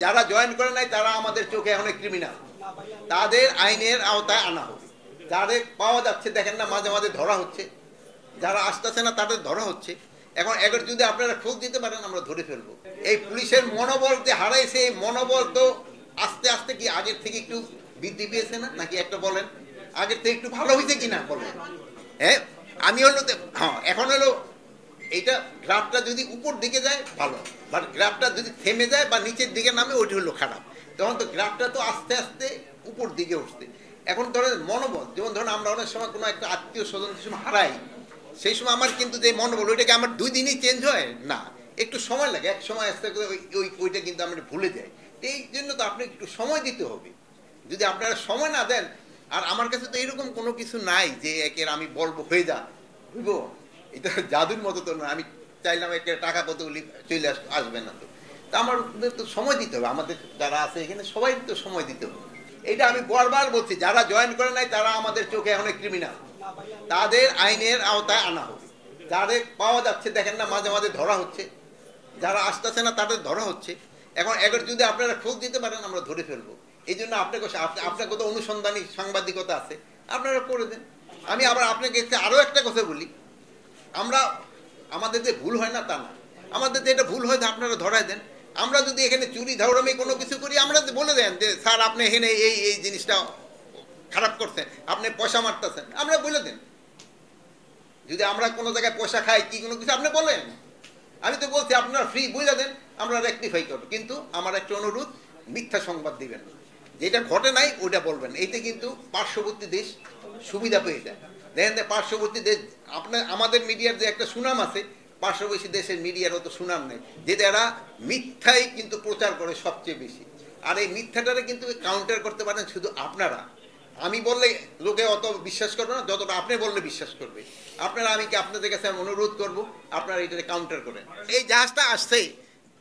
যারা জয়েন করে নাই তারা আমাদের চোখে এখন ক্রিমিনাল, তাদের আইনের আওতায় আনা হবে। যাদের পাওয়া যাচ্ছে দেখেন না, মাঝে মাঝে ধরা হচ্ছে, যারা আসতেছে না তাদের ধরা হচ্ছে। এখন এবার যদি আপনারা খোঁজ দিতে পারেন আমরা ধরে ফেলবো। এই পুলিশের মনোবল যে হারাইছে, এই মনোবল তো আস্তে আস্তে কি আগের থেকে একটু বৃদ্ধি পেয়েছে না, নাকি একটা বলেন আগের থেকে একটু ভালো হয়েছে কিনা বলেন। হ্যাঁ, আমি হলো হ্যাঁ, এখন হলো এইটা গ্রাফটা যদি উপর দিকে যায় ভালো, বাট গ্রাফটা যদি থেমে যায় বা নিচের দিকে নামে ওইটা হলো খারাপ। তখন তো গ্রাফটা তো আস্তে আস্তে উপর দিকে উঠছে। এখন ধরেন মনোবল, যেমন ধরেন আমরা অনেক সময় কোনো একটা আত্মীয় স্বজন সময় হারাই, সেই সময় আমার কিন্তু যে মনোবল ওইটাকে আমার 2 দিনই চেঞ্জ হয় না, একটু সময় লাগে। এক সময় আস্তে করে ওইটা কিন্তু আমরা ভুলে যাই। এই জন্য তো আপনি একটু সময় দিতে হবে। যদি আপনারা সময় না দেন, আর আমার কাছে তো এরকম কোনো কিছু নাই যে একের আমি বলবো হয়ে যা বুঝবো, এটা জাদুর মতো তো না। আমি চাইলাম একটা টাকা কতগুলি চলে আসবে না, তো আমাদের তো সময় দিতে হবে। আমাদের যারা আছে এখানে সবাই তো সময় দিতে হবে। এটা আমি বারবার বলছি, যারা জয়েন করে নাই তারা আমাদের চোখে এখন ক্রিমিনাল, তাদের আইনের আওতায় আনা হবে। যাদের পাওয়া যাচ্ছে দেখেন না, মাঝে মাঝে ধরা হচ্ছে, যারা আসতেছে না তাদের ধরা হচ্ছে। এখন এবার যদি আপনারা খোঁজ দিতে পারেন আমরা ধরে ফেলবো। এই জন্য আপনাকে তো অনুসন্ধানী সাংবাদিকতা আছে, আপনারা করে দেন। আমি আবার আপনাকে আরো একটা কথা বলি, আমরা আমাদের যে ভুল হয় না তা না, আমাদের যে এটা ভুল হয় আপনারা ধরায় দেন। আমরা যদি এখানে চুরি ধাউরামি কোনো কিছু করি, আমরা বলে দেন যে স্যার আপনি এখানে এই এই জিনিসটা খারাপ করছেন, আপনি পয়সা মারতেছেন, আমরা বলে দেন। যদি আমরা কোনো জায়গায় পয়সা খাই কি কোনো কিছু আপনি বলেন, আমি তো বলছি আপনারা ফ্রি বুঝে দেন, আমরা রেকটিফাই করবো। কিন্তু আমার একটা অনুরোধ, মিথ্যা সংবাদ দিবেন না, যেটা ঘটে নাই ওটা বলবেন। এইতে কিন্তু পার্শ্ববর্তী দেশ সুবিধা পেয়ে যায়। দেখেন যে পার্শ্ববর্তী দেশ, আপনার আমাদের মিডিয়ার যে একটা সুনাম আছে, পার্শ্ববর্তী দেশের মিডিয়ার অত সুনাম নেই, যে তারা মিথ্যাই কিন্তু প্রচার করে সবচেয়ে বেশি। আর এই মিথ্যাটারে কিন্তু কাউন্টার করতে পারেন শুধু আপনারা। আমি বললে লোকে অত বিশ্বাস করবে না যতটা আপনি বললে বিশ্বাস করবে। আপনারা, আমি কি আপনাদের কাছে অনুরোধ করব, আপনারা এটাকে কাউন্টার করেন। এই জাহাজটা আসছে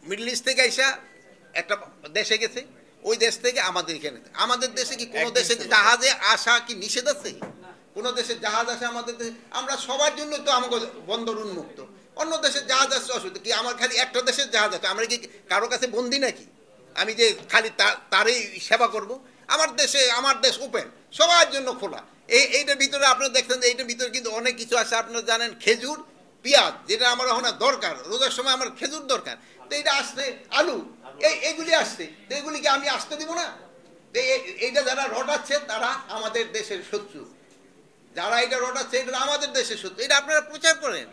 মিডল ইস্ট থেকে আইসা একটা দেশে গেছে, ওই দেশ থেকে আমাদের এখানে। আমাদের দেশে কি কোনো দেশে জাহাজে আসা কি নিষেধ আছে? কোনো দেশের জাহাজ আসে আমাদের দেশে? আমরা সবার জন্য তো আমাকে বন্দর উন্মুক্ত। অন্য দেশের জাহাজ আসছে অসুবিধা কি? আমার খালি একটা দেশের জাহাজ আছে, আমরা কি কারো কাছে বন্দি নাকি? আমি যে খালি তারই সেবা করব? আমার দেশে, আমার দেশ ওপেন, সবার জন্য খোলা। এইটার ভিতরে আপনারা দেখছেন, এইটার ভিতরে কিন্তু অনেক কিছু আছে। আপনারা জানেন খেজুর, পেঁয়াজ, যেটা আমার এখন দরকার, রোজার সময় আমার খেজুর দরকার, তো এইটা আসছে, আলু, এইগুলি আসছে, তো এগুলিকে আমি আসতে দিব না? এইটা যারা রটাচ্ছে তারা আমাদের দেশের শত্রু, যারা এটা রটাচ্ছে এটা আমাদের দেশের শত্রু, এটা আপনারা প্রচার করেন।